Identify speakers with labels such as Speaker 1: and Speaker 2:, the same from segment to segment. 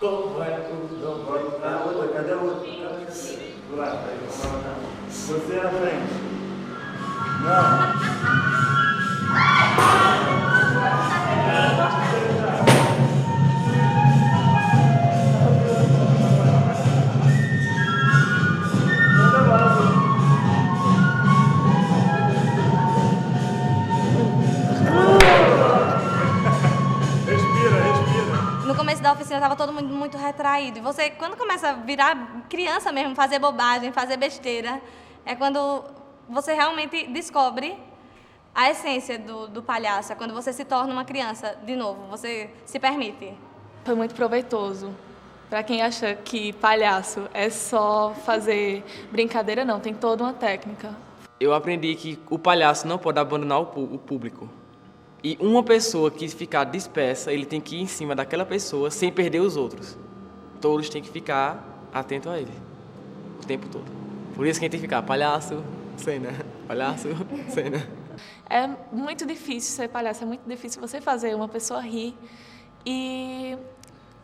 Speaker 1: Como é tudo bom?
Speaker 2: A outra, cadê a outra? Do lado, você na frente. Não.
Speaker 3: No começo da oficina estava todo mundo muito retraído. E você, quando começa a virar criança mesmo, fazer bobagem, fazer besteira, é quando você realmente descobre a essência do palhaço. É quando você se torna uma criança de novo, você se permite.
Speaker 4: Foi muito proveitoso. Para quem acha que palhaço é só fazer brincadeira, não, tem toda uma técnica.
Speaker 5: Eu aprendi que o palhaço não pode abandonar o público. E uma pessoa que ficar dispersa, ele tem que ir em cima daquela pessoa sem perder os outros. Todos têm que ficar atentos a ele, o tempo todo. Por isso que a gente tem que ficar palhaço, cena, palhaço, cena.
Speaker 4: É muito difícil ser palhaço, é muito difícil você fazer uma pessoa rir e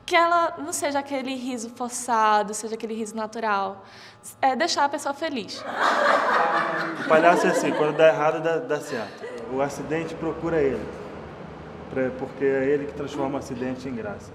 Speaker 4: que ela não seja aquele riso forçado, seja aquele riso natural. É deixar a pessoa feliz.
Speaker 2: O palhaço é assim, quando dá errado, dá certo. O acidente procura ele, porque é ele que transforma o acidente em graça.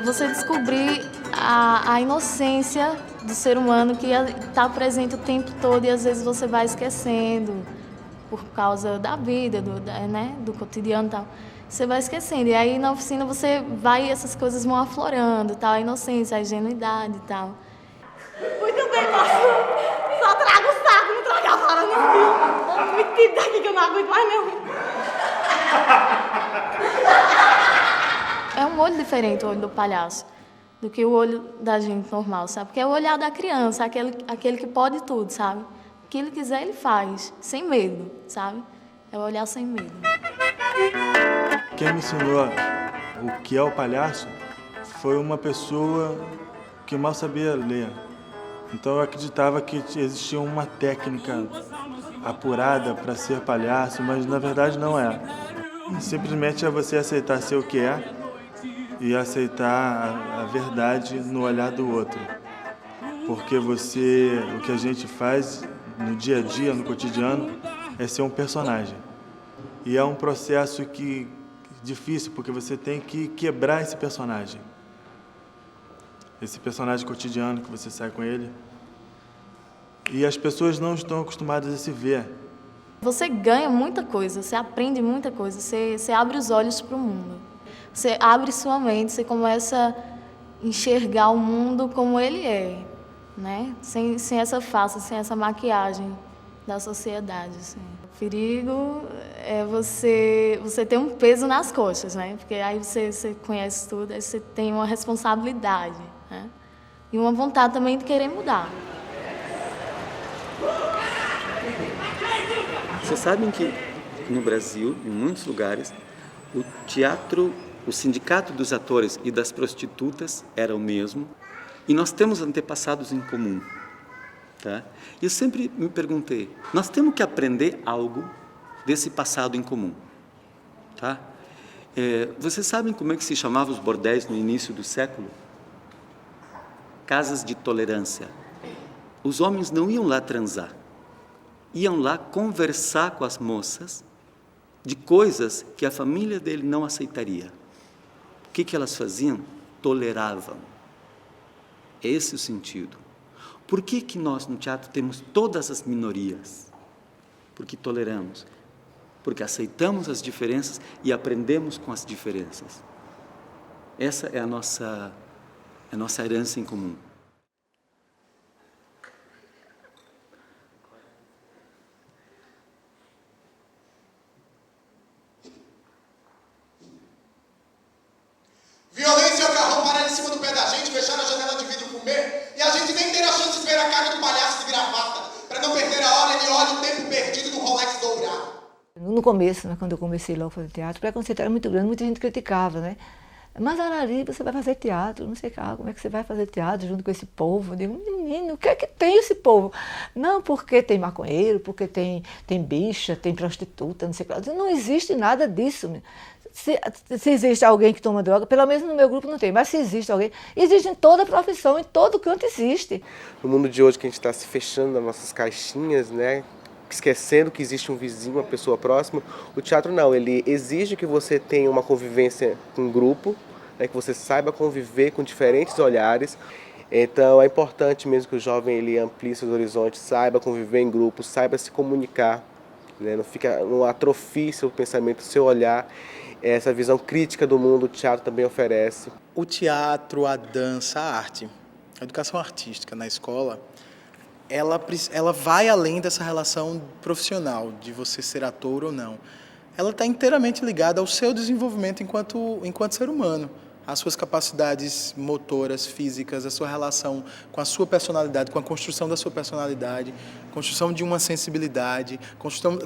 Speaker 6: Você descobrir a inocência do ser humano que está presente o tempo todo e às vezes você vai esquecendo por causa da vida, do cotidiano e tal. Você vai esquecendo. E aí na oficina você vai e essas coisas vão aflorando, tal, a inocência, a ingenuidade e tal.
Speaker 3: Muito bem, pastor. Só traga o saco, não traga a vara, não, viu? Me tira daqui que eu não aguento mais, não.
Speaker 6: É um olho diferente, o olho do palhaço, do que o olho da gente normal, sabe? Porque é o olhar da criança, aquele que pode tudo, sabe? O que ele quiser, ele faz, sem medo, sabe? É o olhar sem medo.
Speaker 2: Quem me ensinou o que é o palhaço foi uma pessoa que mal sabia ler. Então eu acreditava que existia uma técnica apurada para ser palhaço, mas na verdade não é. Simplesmente é você aceitar ser o que é e aceitar a verdade no olhar do outro. Porque o que a gente faz no dia a dia, no cotidiano, é ser um personagem. E é um processo difícil, porque você tem que quebrar esse personagem. Esse personagem cotidiano que você sai com ele. E as pessoas não estão acostumadas a se ver.
Speaker 6: Você ganha muita coisa, você aprende muita coisa, você abre os olhos para o mundo. Você abre sua mente, você começa a enxergar o mundo como ele é, né? Sem essa farsa, sem essa maquiagem da sociedade. Assim. O perigo é você ter um peso nas costas, né? Porque aí você conhece tudo, aí você tem uma responsabilidade, né? E uma vontade também de querer mudar.
Speaker 7: Vocês sabem que no Brasil, em muitos lugares, o teatro, o sindicato dos atores e das prostitutas era o mesmo, e nós temos antepassados em comum. Tá? Eu sempre me perguntei, nós temos que aprender algo desse passado em comum. Tá? Vocês sabem como é que se chamavam os bordéis no início do século? Casas de tolerância. Os homens não iam lá transar, iam lá conversar com as moças de coisas que a família dele não aceitaria. O que elas faziam? Toleravam. Esse é o sentido. Por que nós no teatro temos todas as minorias? Porque toleramos. Porque aceitamos as diferenças e aprendemos com as diferenças. Essa é a nossa herança em comum.
Speaker 8: no começo, né, quando eu comecei logo a fazer teatro, o preconceito era muito grande, muita gente criticava, né? Mas, Arari, você vai fazer teatro, não sei como é que você vai fazer teatro junto com esse povo? Eu digo, menino, o que é que tem esse povo? Não, porque tem maconheiro, porque tem bicha, tem prostituta, não sei o que. Eu digo, não existe nada disso. Se existe alguém que toma droga, pelo menos no meu grupo não tem, mas se existe alguém, existe em toda profissão, em todo canto existe.
Speaker 9: No mundo de hoje que a gente está se fechando nas nossas caixinhas, né? Esquecendo que existe um vizinho, uma pessoa próxima, o teatro não, ele exige que você tenha uma convivência com grupo, né, que você saiba conviver com diferentes olhares. Então é importante mesmo que o jovem ele amplie seus horizontes, saiba conviver em grupo, saiba se comunicar, né, não atrofie seu pensamento, seu olhar. Essa visão crítica do mundo o teatro também oferece.
Speaker 10: O teatro, a dança, a arte, a educação artística na escola, ela vai além dessa relação profissional, de você ser ator ou não. Ela está inteiramente ligada ao seu desenvolvimento enquanto ser humano, às suas capacidades motoras, físicas, a sua relação com a sua personalidade, com a construção da sua personalidade, construção de uma sensibilidade,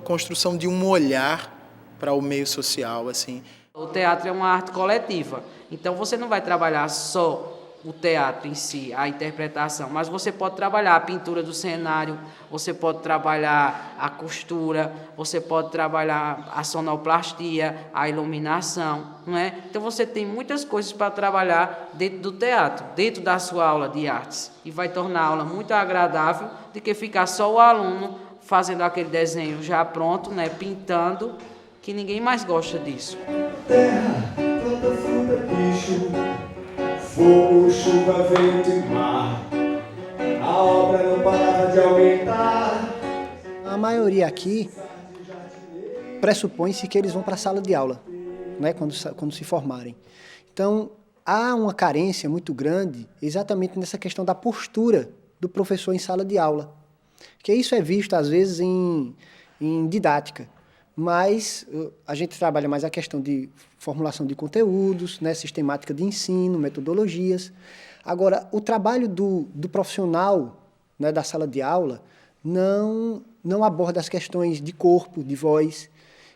Speaker 10: construção de um olhar para o meio social, assim.
Speaker 1: O teatro é uma arte coletiva, então você não vai trabalhar só o teatro em si, a interpretação, mas você pode trabalhar a pintura do cenário, você pode trabalhar a costura, você pode trabalhar a sonoplastia, a iluminação, não é? Então você tem muitas coisas para trabalhar dentro do teatro, dentro da sua aula de artes, e vai tornar a aula muito agradável do que ficar só o aluno fazendo aquele desenho já pronto, né, pintando, que ninguém mais gosta disso.
Speaker 11: Terra, planta, fruta, bicho, fogo, chuva, vento e mar, a obra não para de aumentar.
Speaker 12: A maioria aqui pressupõe-se que eles vão para a sala de aula, né, quando se formarem. Então, há uma carência muito grande exatamente nessa questão da postura do professor em sala de aula, que isso é visto, às vezes, em didática. Mas a gente trabalha mais a questão de formulação de conteúdos, né, sistemática de ensino, metodologias. Agora, o trabalho do profissional, né, da sala de aula não aborda as questões de corpo, de voz.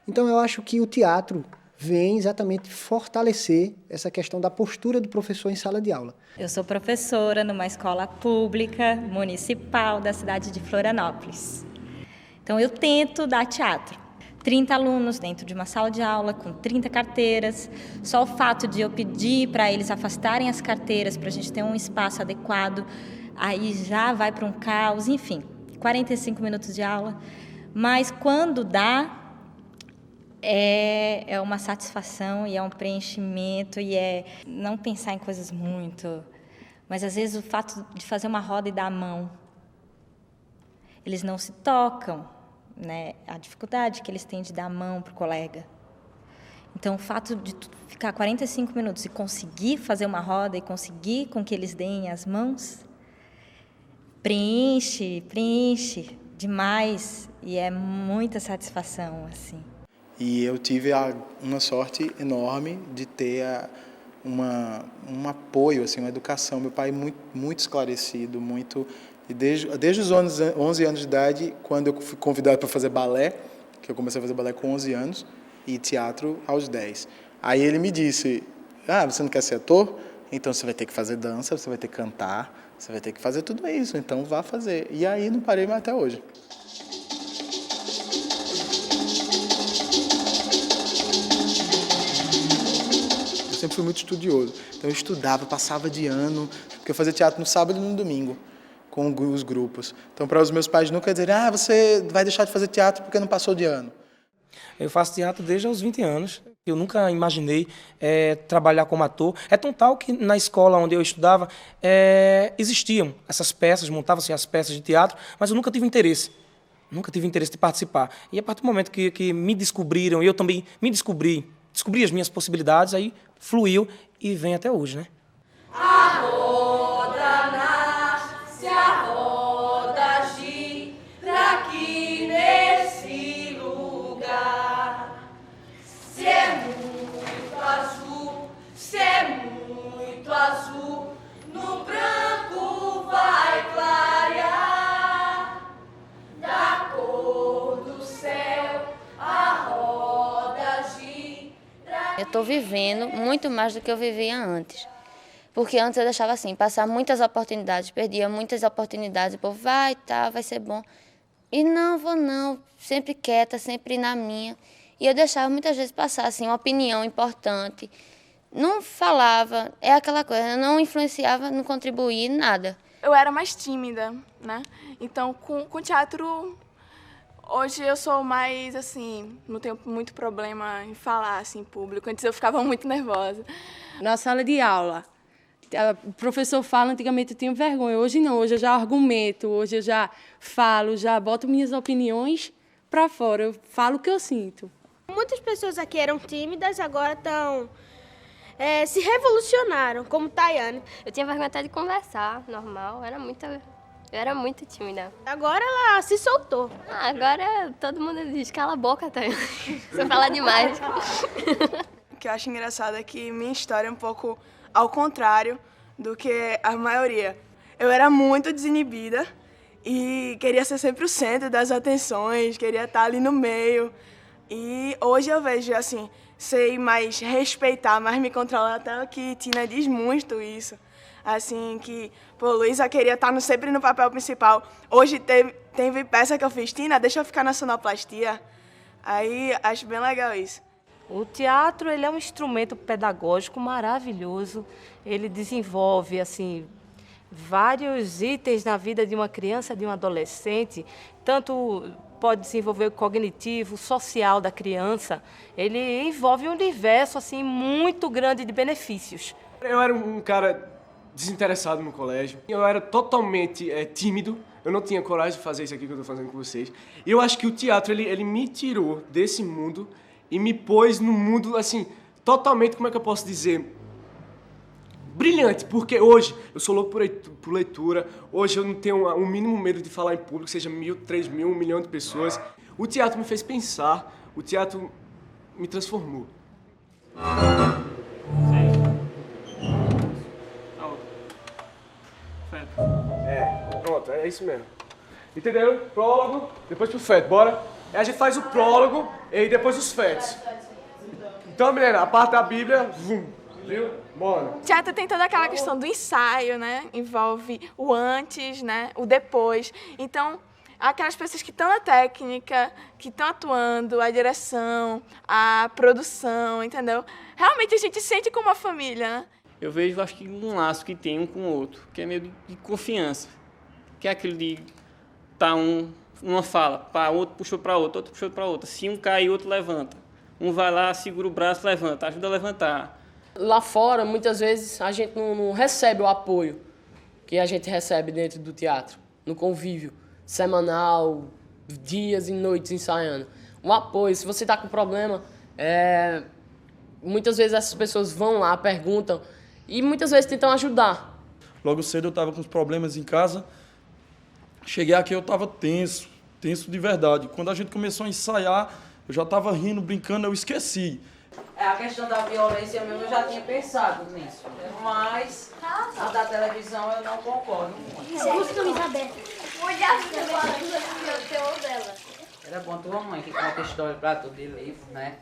Speaker 12: Então, eu acho que o teatro vem exatamente fortalecer essa questão da postura do professor em sala de aula.
Speaker 13: Eu sou professora numa escola pública municipal da cidade de Florianópolis. Então, eu tento dar teatro. 30 alunos dentro de uma sala de aula, com 30 carteiras. Só o fato de eu pedir para eles afastarem as carteiras, para a gente ter um espaço adequado, aí já vai para um caos, enfim, 45 minutos de aula. Mas quando dá, é uma satisfação e é um preenchimento e é não pensar em coisas muito... Mas, às vezes, o fato de fazer uma roda e dar a mão, eles não se tocam, né, a dificuldade que eles têm de dar a mão para o colega. Então, o fato de ficar 45 minutos e conseguir fazer uma roda e conseguir com que eles deem as mãos, preenche demais e é muita satisfação, assim. E
Speaker 10: eu tive uma sorte enorme de ter um apoio, assim, uma educação. Meu pai muito esclarecido, muito... E desde os 11 anos de idade, quando eu fui convidado para fazer balé, que eu comecei a fazer balé com 11 anos, e teatro aos 10. Aí ele me disse, você não quer ser ator? Então você vai ter que fazer dança, você vai ter que cantar, você vai ter que fazer tudo isso, então vá fazer. E aí não parei mais até hoje. Eu sempre fui muito estudioso, então eu estudava, passava de ano, porque eu fazia teatro no sábado e no domingo, com os grupos. Então, para os meus pais nunca dizerem, você vai deixar de fazer teatro porque não passou de ano.
Speaker 14: Eu faço teatro desde os 20 anos. Eu nunca imaginei trabalhar como ator. É tão tal que na escola onde eu estudava existiam essas peças, montavam-se as peças de teatro, mas eu nunca tive interesse. Nunca tive interesse de participar. E a partir do momento que me descobriram, eu também me descobri as minhas possibilidades, aí fluiu e vem até hoje, né?
Speaker 11: Da cor do céu, a rosa.
Speaker 15: vivendo muito mais do que eu vivia antes. Porque antes eu deixava assim, passar muitas oportunidades, perdia muitas oportunidades, o povo vai, tá, vai ser bom. E não, vou não, sempre quieta, sempre na minha. E eu deixava muitas vezes passar assim, uma opinião importante. Não falava, é aquela coisa, eu não influenciava, não contribuía em nada.
Speaker 4: Eu era mais tímida, né? Então, com teatro, hoje eu sou mais, assim, não tenho muito problema em falar, assim, em público. Antes eu ficava muito nervosa.
Speaker 16: Na sala de aula, o professor fala, antigamente eu tinha vergonha, hoje não, hoje eu já argumento, hoje eu já falo, já boto minhas opiniões para fora, eu falo o que eu sinto.
Speaker 17: Muitas pessoas aqui eram tímidas, agora estão... se revolucionaram, como Tayane.
Speaker 18: Eu tinha vergonha até de conversar, normal, eu era muito tímida.
Speaker 17: Agora ela se soltou.
Speaker 18: Agora todo mundo diz, cala a boca, Tayane, você fala demais.
Speaker 19: O que eu acho engraçado é que minha história é um pouco ao contrário do que a maioria. Eu era muito desinibida e queria ser sempre o centro das atenções, queria estar ali no meio. E hoje eu vejo, assim, sei mais respeitar, mais me controlar, até que Tina diz muito isso. Assim, que, pô, Luísa queria estar sempre no papel principal. Hoje teve peça que eu fiz, Tina, deixa eu ficar na sonoplastia. Aí, acho bem legal isso.
Speaker 20: O teatro, ele é um instrumento pedagógico maravilhoso. Ele desenvolve, assim, vários itens na vida de uma criança, de um adolescente. Tanto pode desenvolver o cognitivo, social da criança. Ele envolve um universo, assim, muito grande de benefícios.
Speaker 21: Eu era um cara desinteressado no colégio. Eu era totalmente tímido. Eu não tinha coragem de fazer isso aqui que eu estou fazendo com vocês. E eu acho que o teatro, ele me tirou desse mundo e me pôs num mundo, assim, totalmente, como é que eu posso dizer, brilhante, porque hoje eu sou louco por leitura, hoje eu não tenho o mínimo medo de falar em público, seja 1.000, 3.000, 1 milhão de pessoas. O teatro me fez pensar, o teatro me transformou. Pronto, é isso mesmo. Entendeu? Prólogo, depois pro feto, bora? Aí a gente faz o prólogo e depois os fetos. Então, menina, a parte da Bíblia, viu? Bora.
Speaker 4: O teatro tem toda aquela questão do ensaio, né? Envolve o antes, né? O depois. Então, aquelas pessoas que estão na técnica, que estão atuando, a direção, a produção, entendeu? Realmente a gente sente como uma família, né?
Speaker 22: Eu vejo, acho que um laço que tem um com o outro, que é meio de confiança. Que é aquilo de tá uma fala, pá, outro puxou para outro puxou para outra. Se um cai, outro levanta. Um vai lá, segura o braço, levanta, ajuda a levantar.
Speaker 23: Lá fora, muitas vezes, a gente não recebe o apoio que a gente recebe dentro do teatro, no convívio semanal, dias e noites ensaiando. Um apoio, se você está com problema, muitas vezes essas pessoas vão lá, perguntam e muitas vezes tentam ajudar.
Speaker 24: Logo cedo eu estava com uns problemas em casa, cheguei aqui eu estava tenso de verdade. Quando a gente começou a ensaiar, eu já estava rindo, brincando, eu esqueci.
Speaker 1: A questão da violência mesmo, eu já tinha pensado nisso. Mas a da televisão eu não concordo muito. Era bom tua mãe que conta história pra tu de livro, né?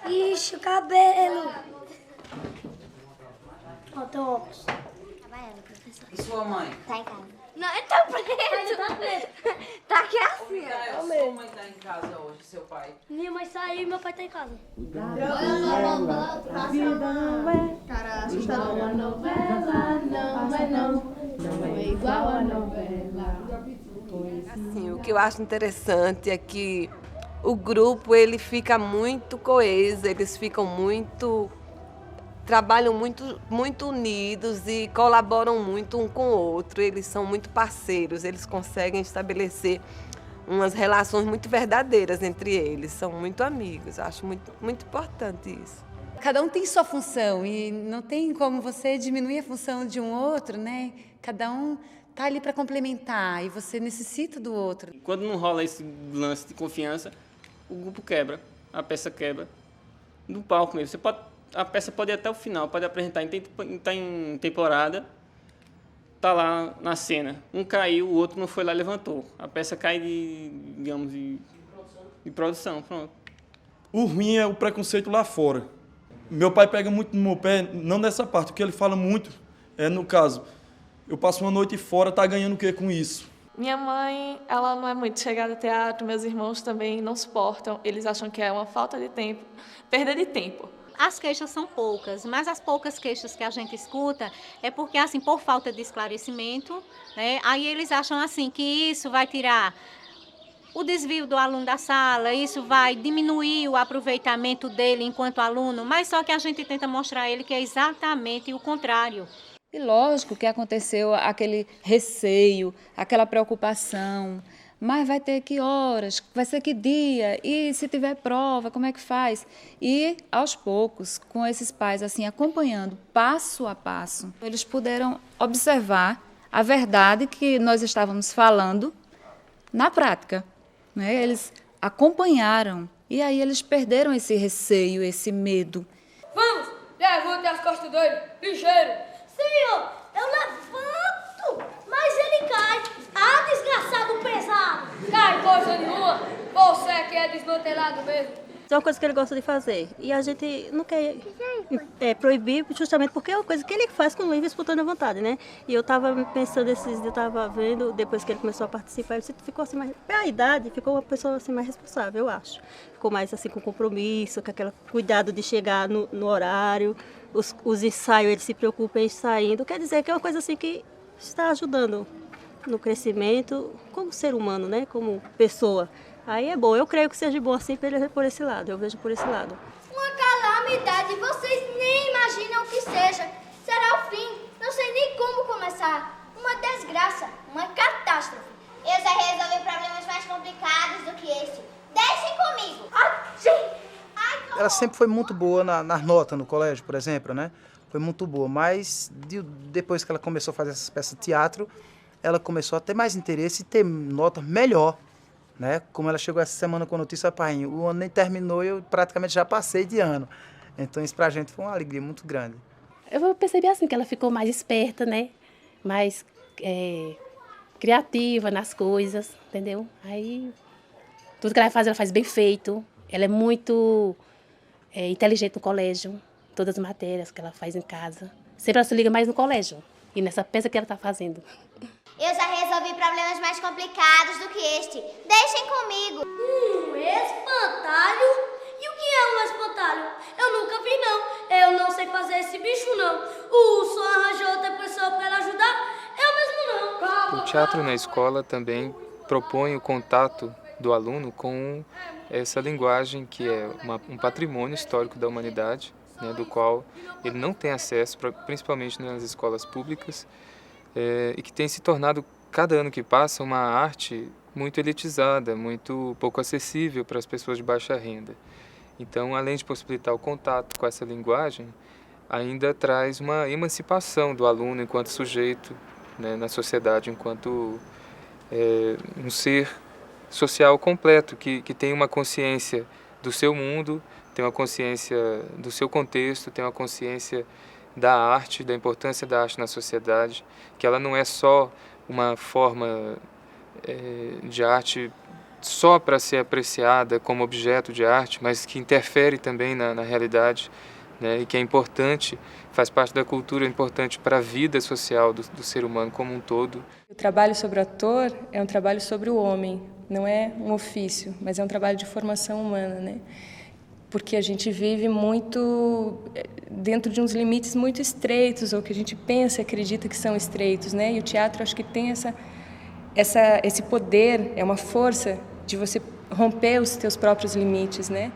Speaker 17: Ixi, o cabelo. Ó, teu óculos.
Speaker 1: E sua mãe?
Speaker 17: Tá em casa. Não, ele tá preto. Tá preto. Tá aqui assim, ó.
Speaker 1: Sua mãe tá em casa hoje, seu pai?
Speaker 17: Minha mãe saiu e meu pai tá em casa.
Speaker 25: A vida não é cara assustadora. A novela não é igual a novela.
Speaker 26: Assim, o que eu acho interessante é que o grupo ele fica muito coeso, eles ficam trabalham muito unidos e colaboram muito um com o outro. Eles são muito parceiros, eles conseguem estabelecer umas relações muito verdadeiras entre eles, são muito amigos. Acho muito importante isso.
Speaker 27: Cada um tem sua função e não tem como você diminuir a função de um outro, né? Cada um tá ali para complementar e você necessita do outro.
Speaker 22: Quando não rola esse lance de confiança, o grupo quebra, a peça quebra. No palco mesmo, a peça pode ir até o final, pode apresentar em temporada, tá lá na cena. Um caiu, o outro não foi lá e levantou. A peça cai de produção, pronto.
Speaker 24: O ruim é o preconceito lá fora. Meu pai pega muito no meu pé, não nessa parte, o que ele fala muito é, no caso, eu passo uma noite fora, tá ganhando o quê com isso?
Speaker 4: Minha mãe, ela não é muito chegada ao teatro, meus irmãos também não suportam, eles acham que é uma falta de tempo, perda de tempo.
Speaker 2: As queixas são poucas, mas as poucas queixas que a gente escuta é porque, assim, por falta de esclarecimento, né, aí eles acham, assim, que isso vai tirar o desvio do aluno da sala, isso vai diminuir o aproveitamento dele enquanto aluno, mas só que a gente tenta mostrar a ele que é exatamente o contrário.
Speaker 3: E lógico que aconteceu aquele receio, aquela preocupação, mas vai ter que horas, vai ser que dia, e se tiver prova, como é que faz? E, aos poucos, com esses pais assim acompanhando passo a passo, eles puderam observar a verdade que nós estávamos falando na prática, né? Eles acompanharam, e aí eles perderam esse receio, esse medo.
Speaker 5: Vamos, levante as costas dele, ligeiro. Senhor, eu levanto, mas ele cai. Ah, desgraçado pesado. Cai coisa nenhuma, você que é desmantelado mesmo.
Speaker 6: É uma coisa que ele gosta de fazer. E a gente não quer proibir justamente porque é uma coisa que ele faz com livre e espontânea vontade, né? E eu estava pensando esses dias, eu estava vendo, depois que ele começou a participar, ele ficou assim mais... Pela idade, ficou uma pessoa assim mais responsável, eu acho. Ficou mais assim com compromisso, com aquele cuidado de chegar no horário. Os ensaios, ele se preocupa em saindo. Quer dizer que é uma coisa assim que está ajudando no crescimento como ser humano, né? Como pessoa. Aí é bom, eu creio que seja bom assim por esse lado, eu vejo por esse lado.
Speaker 5: Uma calamidade, vocês nem imaginam o que seja. Será o fim, não sei nem como começar. Uma desgraça, uma catástrofe.
Speaker 7: Eu já resolvi problemas mais complicados do que este. Deixem comigo.
Speaker 8: Ela sempre foi muito boa nas notas no colégio, por exemplo, né? Foi muito boa, mas depois que ela começou a fazer essas peças de teatro, ela começou a ter mais interesse e ter nota melhor. Né? Como ela chegou essa semana com a notícia, pai, o ano nem terminou e eu praticamente já passei de ano. Então isso pra gente foi uma alegria muito grande.
Speaker 9: Eu percebi assim que ela ficou mais esperta, né? Mais criativa nas coisas, entendeu? Aí tudo que ela faz bem feito. Ela é muito inteligente no colégio, todas as matérias que ela faz em casa. Sempre ela se liga mais no colégio e nessa peça que ela está fazendo.
Speaker 7: Eu já resolvi problemas mais complicados do que este. Deixem comigo.
Speaker 5: Espantalho? E o que é um espantalho? Eu nunca vi, não. Eu não sei fazer esse bicho, não. O Urso arranjou outra pessoa para ajudar? Eu mesmo não.
Speaker 28: O teatro na escola também propõe o contato do aluno com essa linguagem que é um patrimônio histórico da humanidade, né, do qual ele não tem acesso, principalmente nas escolas públicas, e que tem se tornado, cada ano que passa, uma arte muito elitizada, muito pouco acessível para as pessoas de baixa renda. Então, além de possibilitar o contato com essa linguagem, ainda traz uma emancipação do aluno enquanto sujeito, né, na sociedade, enquanto um ser social completo, que tem uma consciência do seu mundo, tem uma consciência do seu contexto, tem uma consciência da arte, da importância da arte na sociedade, que ela não é só uma forma de arte só para ser apreciada como objeto de arte, mas que interfere também na realidade, né, e que é importante, faz parte da cultura, é importante para a vida social do ser humano como um todo.
Speaker 29: O trabalho sobre o ator é um trabalho sobre o homem, não é um ofício, mas é um trabalho de formação humana, né? Porque a gente vive muito dentro de uns limites muito estreitos, ou que a gente pensa e acredita que são estreitos, né? E o teatro, acho que tem esse poder, é uma força de você romper os teus próprios limites, né?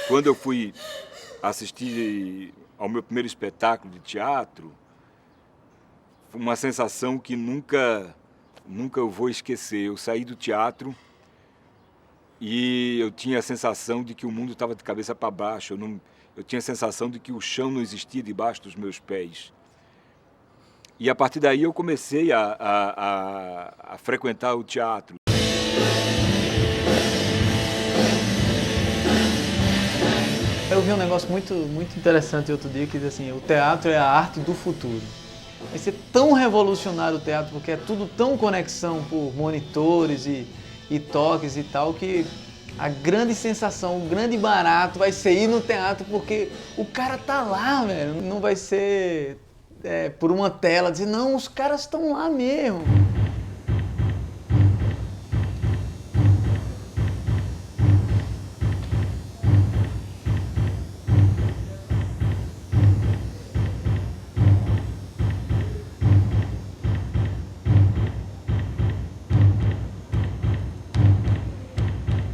Speaker 30: Quando eu fui assistir ao meu primeiro espetáculo de teatro, foi uma sensação que nunca eu vou esquecer. Eu saí do teatro e eu tinha a sensação de que o mundo estava de cabeça para baixo. Eu tinha a sensação de que o chão não existia debaixo dos meus pés. E a partir daí eu comecei a frequentar o teatro.
Speaker 31: Eu vi um negócio muito interessante outro dia, que diz assim, o teatro é a arte do futuro. Vai ser tão revolucionário o teatro, porque é tudo tão conexão por monitores e toques e tal, que A grande sensação, o grande barato vai ser ir no teatro porque o cara tá lá, velho. Não vai ser por uma tela, dizer, não, os caras estão lá mesmo.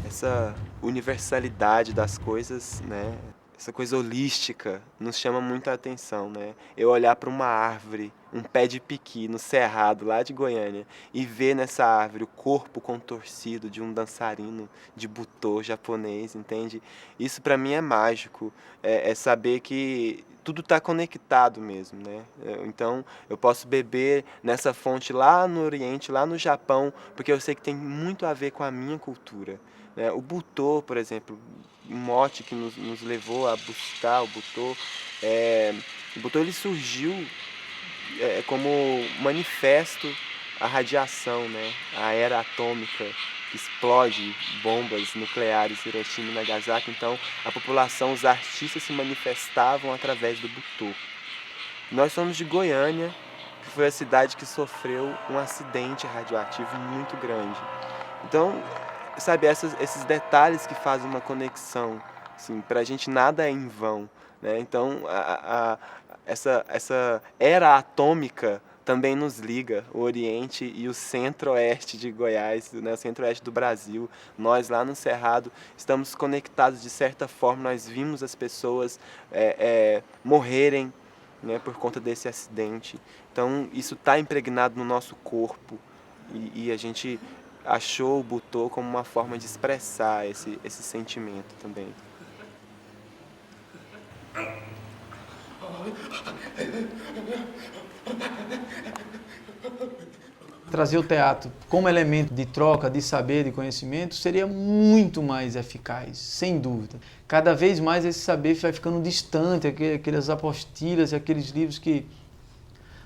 Speaker 10: Essa universalidade das coisas, né? Essa coisa holística nos chama muita atenção, né? Eu olhar para uma árvore, um pé de piqui no cerrado lá de Goiânia e ver nessa árvore o corpo contorcido de um dançarino de butô japonês, entende? Isso para mim é mágico, é saber que tudo está conectado mesmo, né? Então eu posso beber nessa fonte lá no Oriente, lá no Japão, porque eu sei que tem muito a ver com a minha cultura. O butô, por exemplo, um mote que nos levou a buscar o butô, o butô ele surgiu como manifesto à radiação, né? A era atômica que explode bombas nucleares em Hiroshima e Nagasaki. Então a população, os artistas se manifestavam através do butô. Nós somos de Goiânia, que foi a cidade que sofreu um acidente radioativo muito grande. Então, sabe, esses detalhes que fazem uma conexão, assim, pra gente nada é em vão, né? Então, essa era atômica também nos liga, o Oriente e o Centro-Oeste de Goiás, né? O Centro-Oeste do Brasil. Nós lá no Cerrado estamos conectados de certa forma, nós vimos as pessoas morrerem, né, por conta desse acidente. Então, isso está impregnado no nosso corpo e a gente achou o butô como uma forma de expressar esse sentimento também.
Speaker 31: Trazer o teatro como elemento de troca, de saber, de conhecimento, seria muito mais eficaz, sem dúvida. Cada vez mais esse saber vai ficando distante, aquelas apostilas, aqueles livros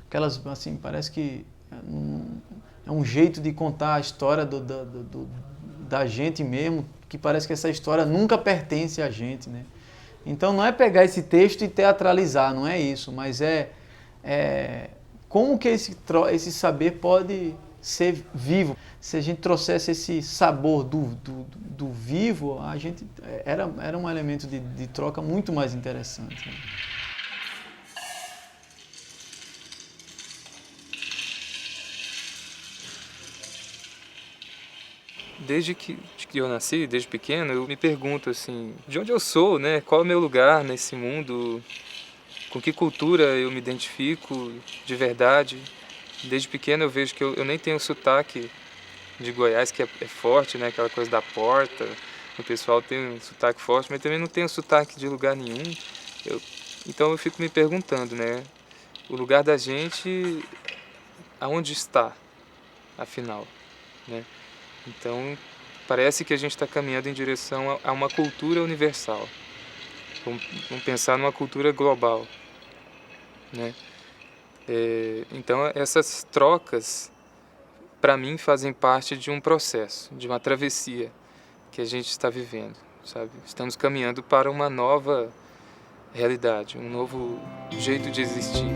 Speaker 31: aquelas, assim, parece que é um jeito de contar a história da gente mesmo, que parece que essa história nunca pertence a gente, né? Então não é pegar esse texto e teatralizar, não é isso, mas como que esse saber pode ser vivo. Se a gente trouxesse esse sabor do vivo, a gente era um elemento de troca muito mais interessante, né?
Speaker 28: Desde que eu nasci, desde pequeno, eu me pergunto assim, de onde eu sou, né? Qual é o meu lugar nesse mundo? Com que cultura eu me identifico de verdade? Desde pequeno eu vejo que eu nem tenho sotaque de Goiás, que é forte, né? Aquela coisa da porta, o pessoal tem um sotaque forte, mas também não tenho sotaque de lugar nenhum. Então eu fico me perguntando, né? O lugar da gente, aonde está, afinal, né? Então, parece que a gente está caminhando em direção a uma cultura universal. Vamos pensar numa cultura global, né? Então, essas trocas, para mim, fazem parte de um processo, de uma travessia que a gente está vivendo, sabe? Estamos caminhando para uma nova realidade, um novo jeito de existir.